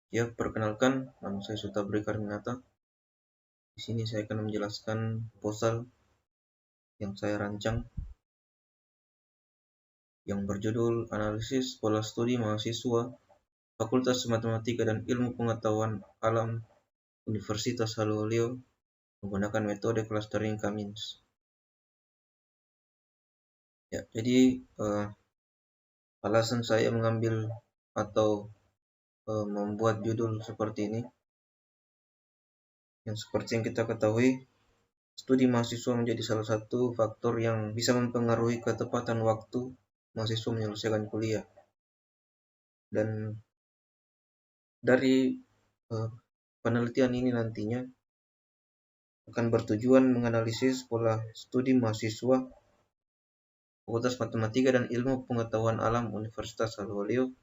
Ya, perkenalkan, nama saya Suta Brikarinata. Di sini saya akan menjelaskan proposal yang saya rancang yang berjudul Analisis Pola Studi Mahasiswa Fakultas Matematika dan Ilmu Pengetahuan Alam Universitas Haloleo menggunakan metode clustering Cummins. Ya, jadi alasan saya mengambil atau membuat judul seperti ini, yang seperti yang kita ketahui, studi mahasiswa menjadi salah satu faktor yang bisa mempengaruhi ketepatan waktu mahasiswa menyelesaikan kuliah. Dan dari penelitian ini nantinya akan bertujuan menganalisis pola studi mahasiswa Fakultas Matematika dan Ilmu Pengetahuan Alam Universitas Haloleo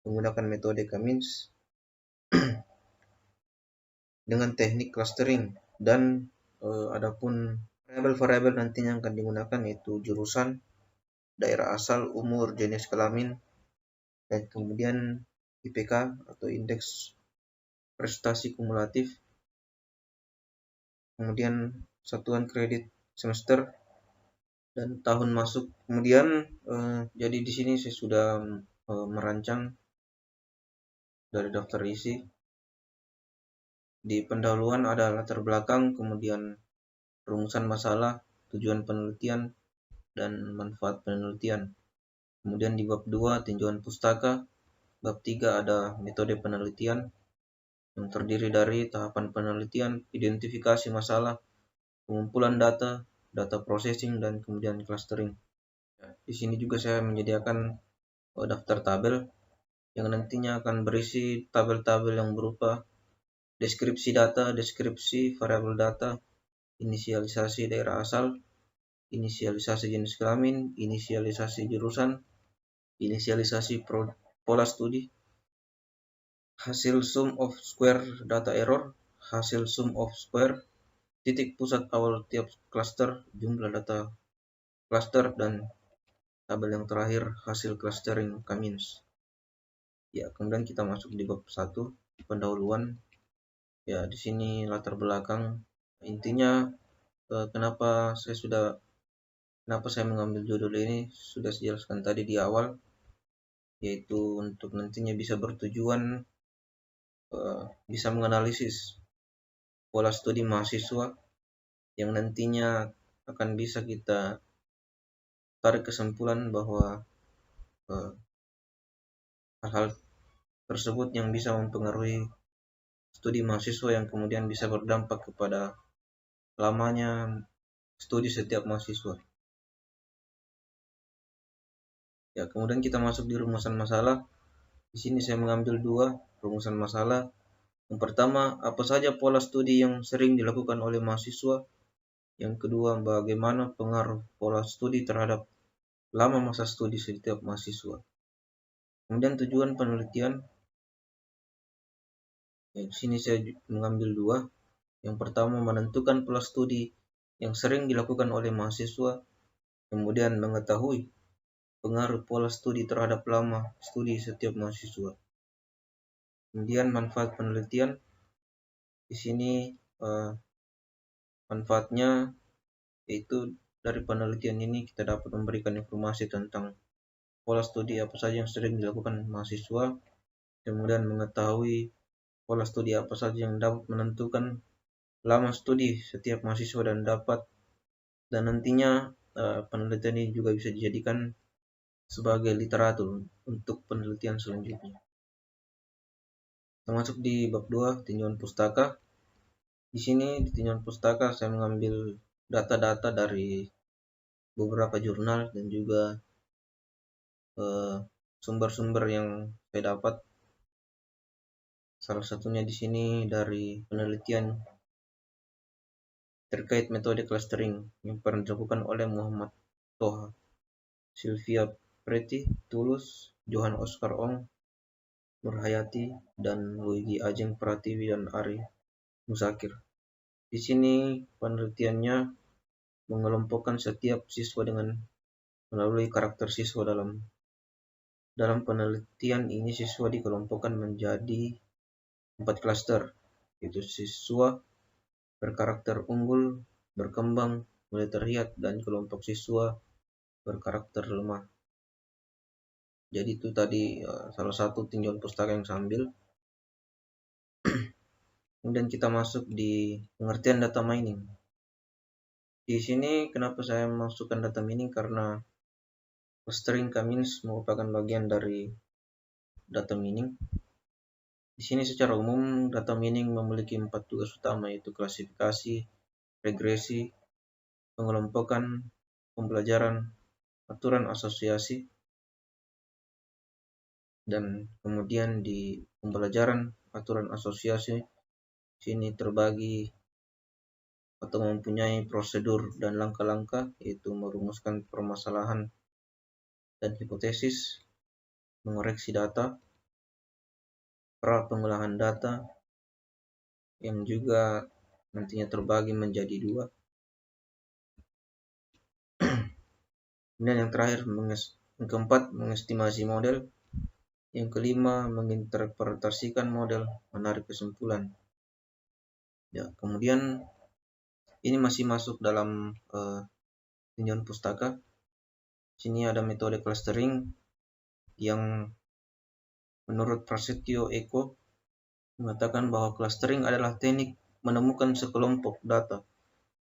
menggunakan metode Cummins dengan teknik clustering, dan adapun variabel-variabel nantinya akan digunakan yaitu jurusan, daerah asal, umur, jenis kelamin, dan kemudian IPK atau indeks prestasi kumulatif, kemudian satuan kredit semester dan tahun masuk. Kemudian jadi di sini saya sudah merancang dari daftar isi. Di pendahuluan ada latar belakang, kemudian rumusan masalah, tujuan penelitian, dan manfaat penelitian. Kemudian di bab 2 tinjauan pustaka, bab 3 ada metode penelitian yang terdiri dari tahapan penelitian, identifikasi masalah, pengumpulan data, data processing, dan kemudian clustering. Di sini juga saya menyediakan daftar tabel yang nantinya akan berisi tabel-tabel yang berupa deskripsi data, deskripsi variabel data, inisialisasi daerah asal, inisialisasi jenis kelamin, inisialisasi jurusan, inisialisasi pola studi, hasil sum of square data error, hasil sum of square, titik pusat awal tiap cluster, jumlah data cluster, dan tabel yang terakhir hasil clustering Cummins. Ya, kemudian kita masuk di bab 1 pendahuluan. Ya, di sini latar belakang. Intinya kenapa saya mengambil judul ini sudah saya jelaskan tadi di awal, yaitu untuk nantinya bisa bertujuan bisa menganalisis pola studi mahasiswa yang nantinya akan bisa kita tarik kesimpulan bahwa hal-hal tersebut yang bisa mempengaruhi studi mahasiswa yang kemudian bisa berdampak kepada lamanya studi setiap mahasiswa. Ya, kemudian kita masuk di rumusan masalah. Di sini saya mengambil 2 rumusan masalah. Yang pertama, apa saja pola studi yang sering dilakukan oleh mahasiswa? Yang kedua, bagaimana pengaruh pola studi terhadap lama masa studi setiap mahasiswa? Kemudian tujuan penelitian. Di sini saya mengambil 2. Yang pertama, menentukan pola studi yang sering dilakukan oleh mahasiswa, kemudian mengetahui pengaruh pola studi terhadap lama studi setiap mahasiswa. Kemudian manfaat penelitian. Di sini manfaatnya yaitu dari penelitian ini kita dapat memberikan informasi tentang pola studi apa saja yang sering dilakukan mahasiswa, kemudian mengetahui pola studi apa saja yang dapat menentukan lama studi setiap mahasiswa dan nantinya penelitian ini juga bisa dijadikan sebagai literatur untuk penelitian selanjutnya. Termasuk di bab 2 tinjauan pustaka. Di sini di tinjauan pustaka saya mengambil data-data dari beberapa jurnal dan juga sumber-sumber yang saya dapat. Salah satunya di sini dari penelitian terkait metode clustering yang pernah dilakukan oleh Muhammad Toha, Sylvia Preti, Tulus, Johan Oscar Ong, Nurhayati, dan Luigi Ajeng Pratiwi dan Ari Musakir. Di sini penelitiannya mengelompokkan setiap siswa dengan melalui karakter siswa. Dalam penelitian ini siswa dikelompokkan menjadi 4 klaster, yaitu siswa berkarakter unggul, berkembang, mulai terlihat, dan kelompok siswa berkarakter lemah. Jadi itu tadi salah satu tinjauan pustaka yang saya ambil. Kemudian kita masuk di pengertian data mining. Di sini kenapa saya masukkan data mining, karena clustering K-means merupakan bagian dari data mining. Di sini secara umum data mining memiliki 4 tugas utama, yaitu klasifikasi, regresi, pengelompokan, pembelajaran, aturan asosiasi, dan kemudian di pembelajaran aturan asosiasi sini terbagi atau mempunyai prosedur dan langkah-langkah, yaitu merumuskan permasalahan dan hipotesis, mengoreksi data, pra pengolahan data, yang juga nantinya terbagi menjadi 2. Kemudian yang terakhir, yang keempat, mengestimasi model. Yang kelima, menginterpretasikan model, menarik kesimpulan. Ya, kemudian ini masih masuk dalam tinjauan pustaka. Sini ada metode clustering yang menurut Prasetyo Eko mengatakan bahwa clustering adalah teknik menemukan sekelompok data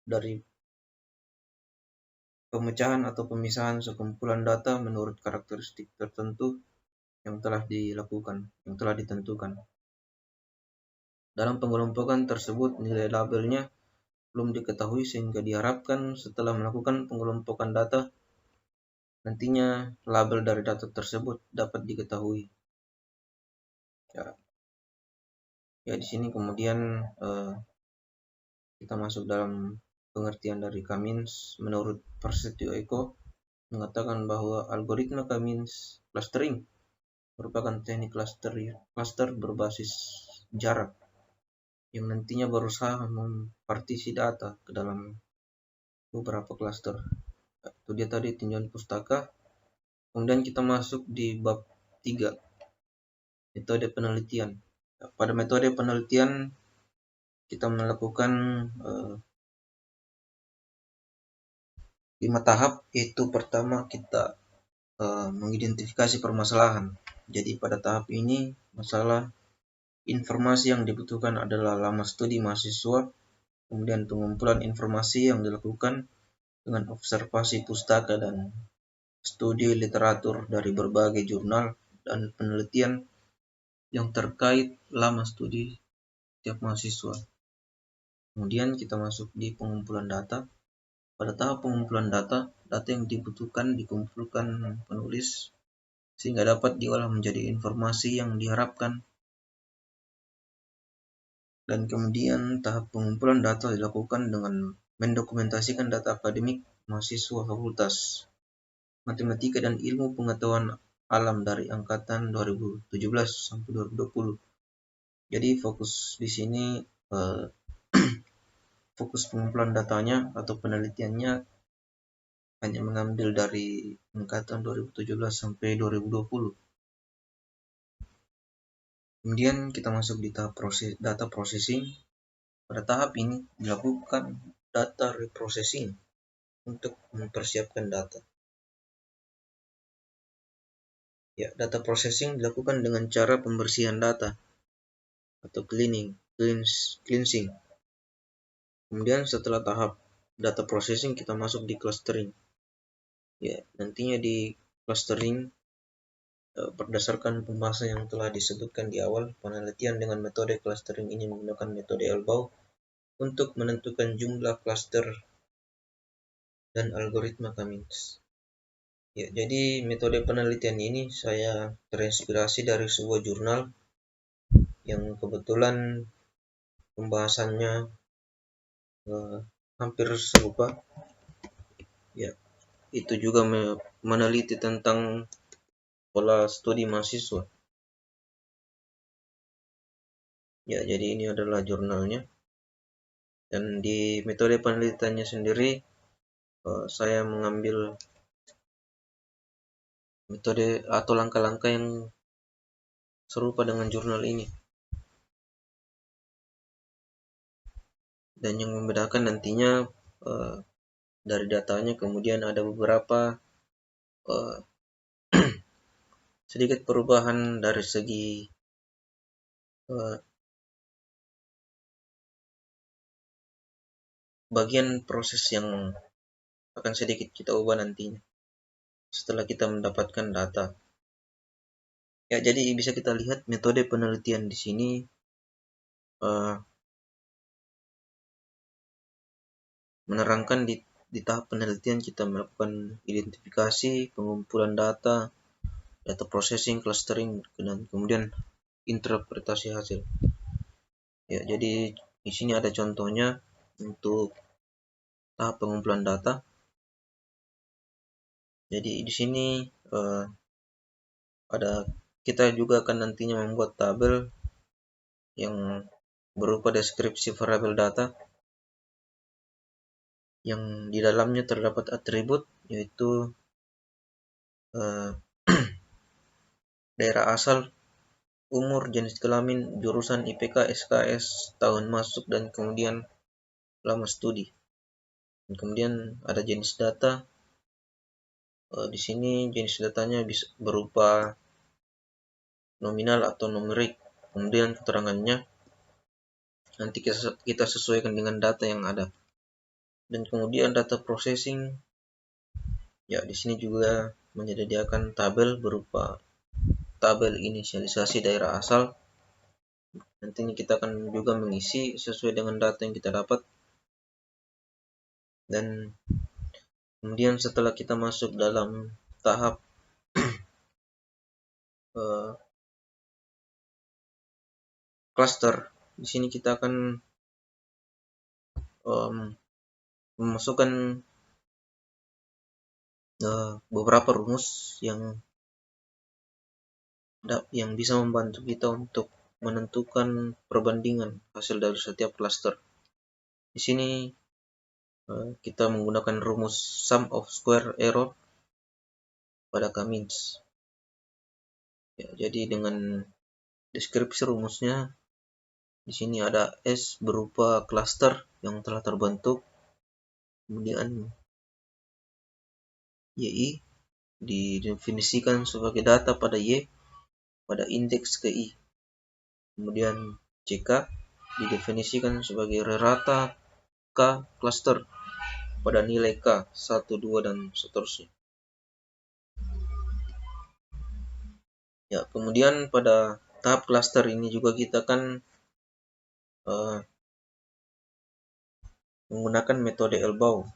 dari pemecahan atau pemisahan sekumpulan data menurut karakteristik tertentu yang telah ditentukan. Dalam pengelompokan tersebut, nilai labelnya belum diketahui, sehingga diharapkan setelah melakukan pengelompokan data, nantinya label dari data tersebut dapat diketahui. Ya di sini kemudian kita masuk dalam pengertian dari K-means. Menurut Prasetyo Eko mengatakan bahwa algoritma K-means clustering merupakan teknik cluster berbasis jarak yang nantinya berusaha mempartisi data ke dalam beberapa klaster. Itu dia tadi tinjauan pustaka. Kemudian kita masuk di bab 3, metode penelitian. Pada metode penelitian kita melakukan 5 tahap, yaitu pertama kita mengidentifikasi permasalahan. Jadi pada tahap ini masalah informasi yang dibutuhkan adalah lama studi mahasiswa, kemudian pengumpulan informasi yang dilakukan dengan observasi pustaka dan studi literatur dari berbagai jurnal dan penelitian yang terkait lama studi tiap mahasiswa. Kemudian kita masuk di pengumpulan data. Pada tahap pengumpulan data yang dibutuhkan dikumpulkan penulis sehingga dapat diolah menjadi informasi yang diharapkan. Dan kemudian tahap pengumpulan data dilakukan dengan mendokumentasikan data akademik mahasiswa Fakultas Matematika dan Ilmu Pengetahuan Alam dari angkatan 2017 sampai 2020. Jadi fokus di sini fokus pengumpulan datanya atau penelitiannya hanya mengambil dari angkatan 2017 sampai 2020. Kemudian kita masuk di tahap data processing. Pada tahap ini dilakukan data reprocessing untuk mempersiapkan data. Ya, data processing dilakukan dengan cara pembersihan data atau cleansing. Kemudian setelah tahap data processing kita masuk di clustering. Ya, nantinya di clustering berdasarkan pembahasan yang telah disebutkan di awal, penelitian dengan metode clustering ini menggunakan metode Elbau untuk menentukan jumlah cluster dan algoritma K-means. Ya, jadi metode penelitian ini saya terinspirasi dari sebuah jurnal yang kebetulan pembahasannya hampir serupa. Ya, itu juga meneliti tentang pola studi mahasiswa. Ya, jadi ini adalah jurnalnya. Dan di metode penelitiannya sendiri saya mengambil metode atau langkah-langkah yang serupa dengan jurnal ini. dan yang membedakan nantinya dari datanya. Kemudian ada beberapa sedikit perubahan dari segi bagian proses yang akan sedikit kita ubah nantinya setelah kita mendapatkan data. Ya, jadi bisa kita lihat metode penelitian di sini menerangkan di tahap penelitian kita melakukan identifikasi, pengumpulan data, data processing, clustering, dan kemudian interpretasi hasil. Ya, jadi di sini ada contohnya untuk tahap pengumpulan data. Jadi di sini ada kita juga akan nantinya membuat tabel yang berupa deskripsi variabel data yang di dalamnya terdapat atribut, yaitu daerah asal, umur, jenis kelamin, jurusan, IPK, SKS, tahun masuk, dan kemudian lama studi. Dan kemudian ada jenis data. Di sini jenis datanya bisa berupa nominal atau numerik. Kemudian keterangannya nanti kita sesuaikan dengan data yang ada. Dan kemudian data processing, ya di sini juga menyediakan tabel berupa tabel inisialisasi daerah asal. Nantinya kita akan juga mengisi sesuai dengan data yang kita dapat. Dan kemudian setelah kita masuk dalam tahap cluster, di sini kita akan memasukkan beberapa rumus yang bisa membantu kita untuk menentukan perbandingan hasil dari setiap cluster. Di sini kita menggunakan rumus sum of square error pada K-means. Ya, jadi dengan deskripsi rumusnya, di sini ada S berupa cluster yang telah terbentuk, kemudian YI didefinisikan sebagai data pada Y pada indeks ke I. Kemudian CK didefinisikan sebagai rata K cluster pada nilai K 1, 2, dan seterusnya. Ya, kemudian pada tahap cluster ini juga kita akan menggunakan metode Elbau,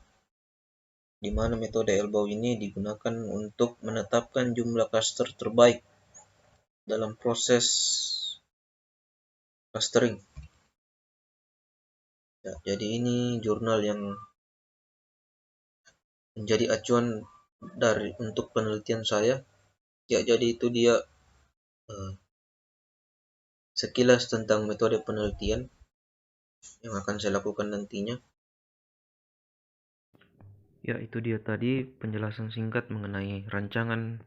di mana metode Elbau ini digunakan untuk menetapkan jumlah cluster terbaik dalam proses clustering. Ya, jadi ini jurnal yang menjadi acuan untuk penelitian saya. Ya, jadi itu dia sekilas tentang metode penelitian yang akan saya lakukan nantinya. Ya, itu dia tadi penjelasan singkat mengenai rancangan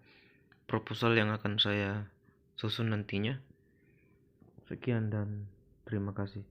proposal yang akan saya susun nantinya. Sekian dan terima kasih.